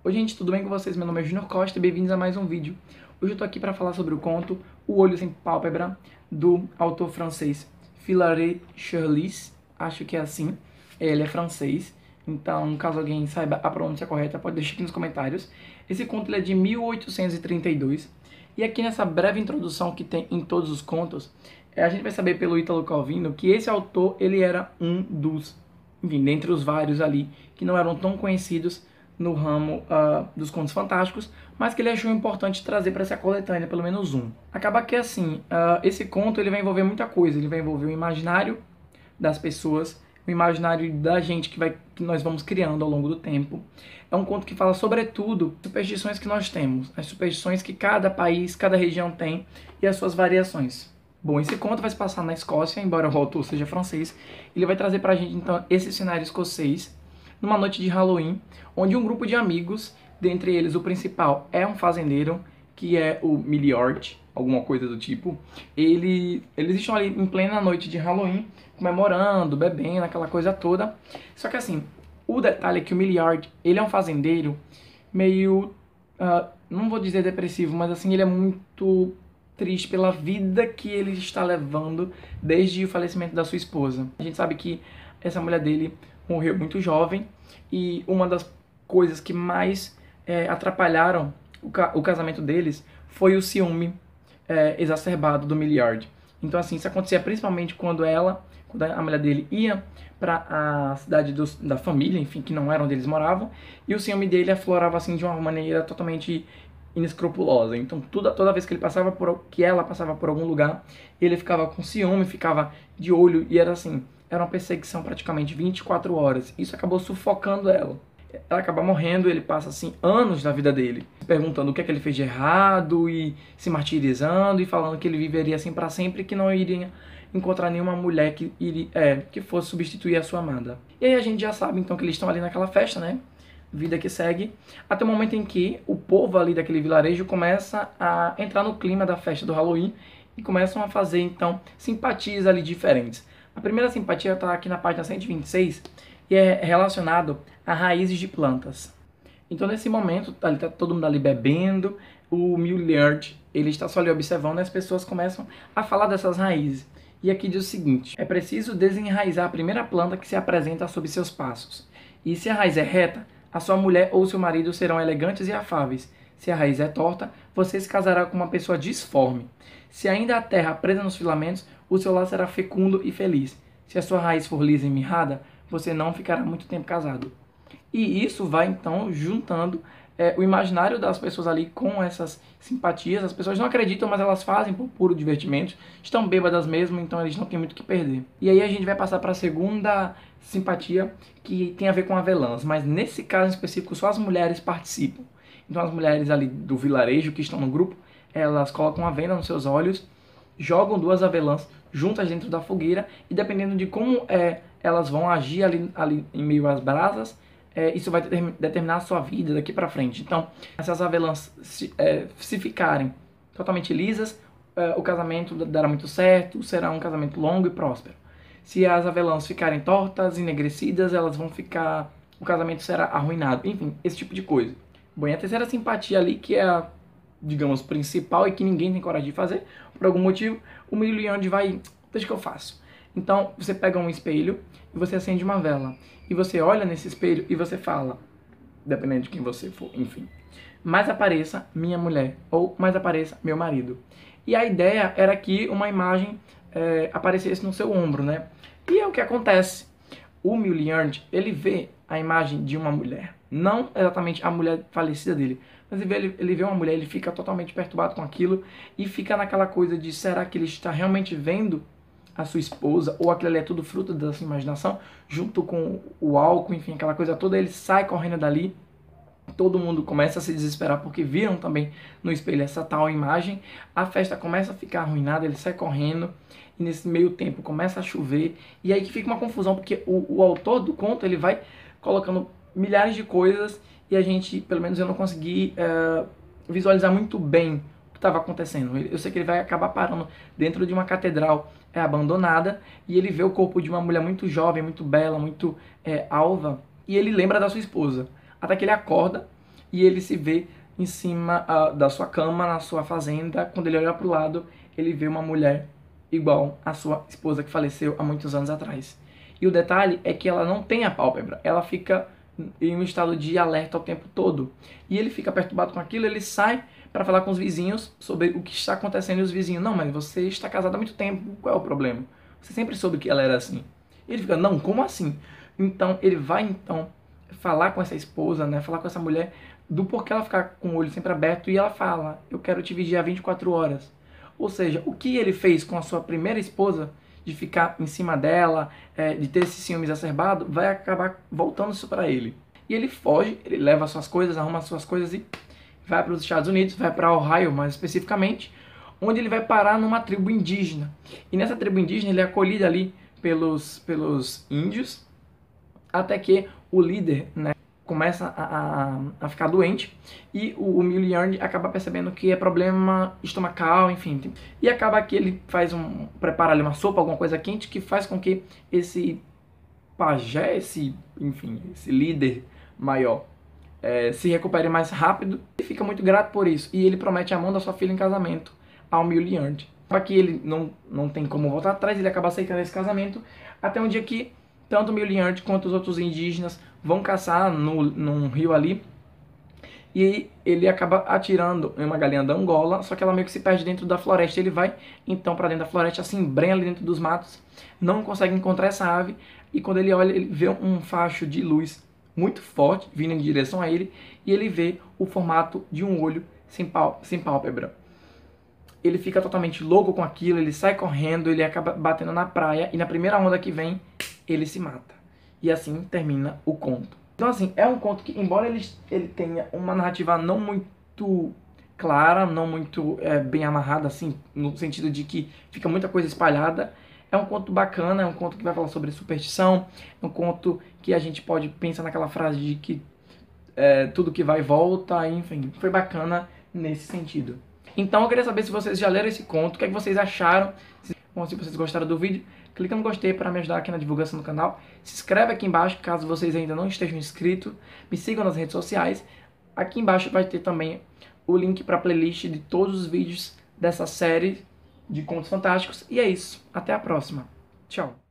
Oi gente, tudo bem com vocês? Meu nome é Junior Costa e bem-vindos a mais um vídeo. Hoje eu tô aqui para falar sobre o conto O Olho Sem Pálpebra, do autor francês Hilaire Charlis, acho que é assim, ele é francês, então caso alguém saiba a pronúncia correta pode deixar aqui nos comentários. Esse conto ele é de 1832 e aqui nessa breve introdução que tem em todos os contos, a gente vai saber pelo Ítalo Calvino que esse autor ele era um dos, enfim, dentre os vários ali que não eram tão conhecidos no ramo dos contos fantásticos, mas que ele achou importante trazer para essa coletânea, pelo menos um. Acaba que assim, esse conto ele vai envolver muita coisa, ele vai envolver o imaginário das pessoas, o imaginário da gente que nós vamos criando ao longo do tempo. É um conto que fala sobretudo superstições que nós temos, as superstições que cada país, cada região tem e as suas variações. Bom, esse conto vai se passar na Escócia, embora o autor seja francês. Ele vai trazer pra gente, então, esse cenário escocês, numa noite de Halloween, onde um grupo de amigos, dentre eles o principal é um fazendeiro, que é o Miliard, alguma coisa do tipo. Eles estão ali em plena noite de Halloween, comemorando, bebendo, aquela coisa toda. Só que assim, o detalhe é que o Miliard, ele é um fazendeiro meio, não vou dizer depressivo, mas assim, ele é muito triste pela vida que ele está levando desde o falecimento da sua esposa. A gente sabe que essa mulher dele morreu muito jovem e uma das coisas que mais atrapalharam o casamento deles foi o ciúme exacerbado do Miliard. Então assim, isso acontecia principalmente quando a mulher dele ia para a cidade da família, enfim, que não era onde eles moravam, e o ciúme dele aflorava assim de uma maneira totalmente inescrupulosa. Então toda vez que ela passava por algum lugar, ele ficava com ciúme, ficava de olho e era assim, era uma perseguição praticamente 24 horas. Isso acabou sufocando ela. Ela acaba morrendo, ele passa assim anos da vida dele, perguntando o que é que ele fez de errado e se martirizando e falando que ele viveria assim para sempre, que não iria encontrar nenhuma mulher que fosse substituir a sua amada. E aí a gente já sabe então que eles estão ali naquela festa, né? Vida que segue, até o momento em que o povo ali daquele vilarejo começa a entrar no clima da festa do Halloween e começam a fazer então simpatias ali diferentes. A primeira simpatia está aqui na página 126 e é relacionado a raízes de plantas. Então nesse momento, ali tá todo mundo ali bebendo, o Miliard, ele está só ali observando e as pessoas começam a falar dessas raízes. E aqui diz o seguinte: é preciso desenraizar a primeira planta que se apresenta sob seus passos. E se a raiz é reta, a sua mulher ou seu marido serão elegantes e afáveis. Se a raiz é torta, você se casará com uma pessoa disforme. Se ainda há terra presa nos filamentos, o seu lar será fecundo e feliz. Se a sua raiz for lisa e mirrada, você não ficará muito tempo casado. E isso vai então juntando o imaginário das pessoas ali com essas simpatias. As pessoas não acreditam, mas elas fazem por puro divertimento. Estão bêbadas mesmo, então eles não têm muito o que perder. E aí a gente vai passar para a segunda simpatia, que tem a ver com avelãs. Mas nesse caso em específico, só as mulheres participam. Então as mulheres ali do vilarejo que estão no grupo, elas colocam a venda nos seus olhos, jogam duas avelãs juntas dentro da fogueira e dependendo de como elas vão agir ali em meio às brasas, isso vai determinar a sua vida daqui para frente. Então, se as avelãs se ficarem totalmente lisas, o casamento dará muito certo, será um casamento longo e próspero. Se as avelãs ficarem tortas, enegrecidas, elas vão ficar, o casamento será arruinado. Enfim, esse tipo de coisa. Bom, e a terceira simpatia ali, que é a, digamos, principal e que ninguém tem coragem de fazer, por algum motivo, o Miliard vai, deixa que eu faço. Então, você pega um espelho e você acende uma vela. E você olha nesse espelho e você fala, dependendo de quem você for, enfim, mais apareça minha mulher ou mais apareça meu marido. E a ideia era que uma imagem aparecesse no seu ombro, né? E é o que acontece. O Miliard, ele vê a imagem de uma mulher, não exatamente a mulher falecida dele, mas ele vê uma mulher, ele fica totalmente perturbado com aquilo e fica naquela coisa de será que ele está realmente vendo a sua esposa, ou aquilo ali é tudo fruto da sua imaginação, junto com o álcool, enfim, aquela coisa toda. Ele sai correndo dali, todo mundo começa a se desesperar porque viram também no espelho essa tal imagem, a festa começa a ficar arruinada, ele sai correndo, e nesse meio tempo começa a chover, e aí que fica uma confusão, porque o autor do conto, ele vai colocando milhares de coisas, e a gente, pelo menos eu não consegui visualizar muito bem estava acontecendo. Eu sei que ele vai acabar parando dentro de uma catedral abandonada e ele vê o corpo de uma mulher muito jovem, muito bela, muito alva, e ele lembra da sua esposa. Até que ele acorda e ele se vê em cima da sua cama, na sua fazenda. Quando ele olha para o lado, ele vê uma mulher igual à sua esposa que faleceu há muitos anos atrás. E o detalhe é que ela não tem a pálpebra, ela fica em um estado de alerta o tempo todo. E ele fica perturbado com aquilo, ele sai para falar com os vizinhos sobre o que está acontecendo, e os vizinhos: não, mas você está casado há muito tempo, qual é o problema? Você sempre soube que ela era assim. E ele fica: não, como assim? Então ele vai falar com essa esposa, né, falar com essa mulher do porquê ela ficar com o olho sempre aberto, e ela fala: eu quero te vigiar 24 horas. Ou seja, o que ele fez com a sua primeira esposa, de ficar em cima dela, de ter esse ciúme exacerbado, vai acabar voltando isso para ele. E ele foge, ele leva suas coisas, arruma suas coisas e vai para os Estados Unidos, vai para Ohio mais especificamente, onde ele vai parar numa tribo indígena. E nessa tribo indígena ele é acolhido ali pelos índios, até que o líder, né, começa a ficar doente, e o Mjolnir acaba percebendo que é problema estomacal, enfim. E acaba que ele prepara ali uma sopa, alguma coisa quente, que faz com que esse pajé, esse líder maior, se recupere mais rápido, e fica muito grato por isso. E ele promete a mão da sua filha em casamento ao Mjolnir. Só que ele não tem como voltar atrás, ele acaba aceitando esse casamento, até um dia que tanto o Mjolnir quanto os outros indígenas vão caçar num rio ali, e ele acaba atirando em uma galinha da Angola, só que ela meio que se perde dentro da floresta. Ele vai então para dentro da floresta, assim, embrenha ali dentro dos matos, não consegue encontrar essa ave, e quando ele olha, ele vê um facho de luz muito forte vindo em direção a ele, e ele vê o formato de um olho sem pálpebra. Ele fica totalmente louco com aquilo, ele sai correndo, ele acaba batendo na praia, e na primeira onda que vem, ele se mata. E assim termina o conto. Então assim, é um conto que, embora ele tenha uma narrativa não muito clara, não muito bem amarrada, assim, no sentido de que fica muita coisa espalhada, é um conto bacana, é um conto que vai falar sobre superstição, é um conto que a gente pode pensar naquela frase de que tudo que vai volta, enfim, foi bacana nesse sentido. Então eu queria saber se vocês já leram esse conto, o que é que vocês acharam. Bom, se vocês gostaram do vídeo, clica no gostei para me ajudar aqui na divulgação do canal. Se inscreve aqui embaixo caso vocês ainda não estejam inscritos. Me sigam nas redes sociais. Aqui embaixo vai ter também o link para a playlist de todos os vídeos dessa série de contos fantásticos. E é isso. Até a próxima. Tchau.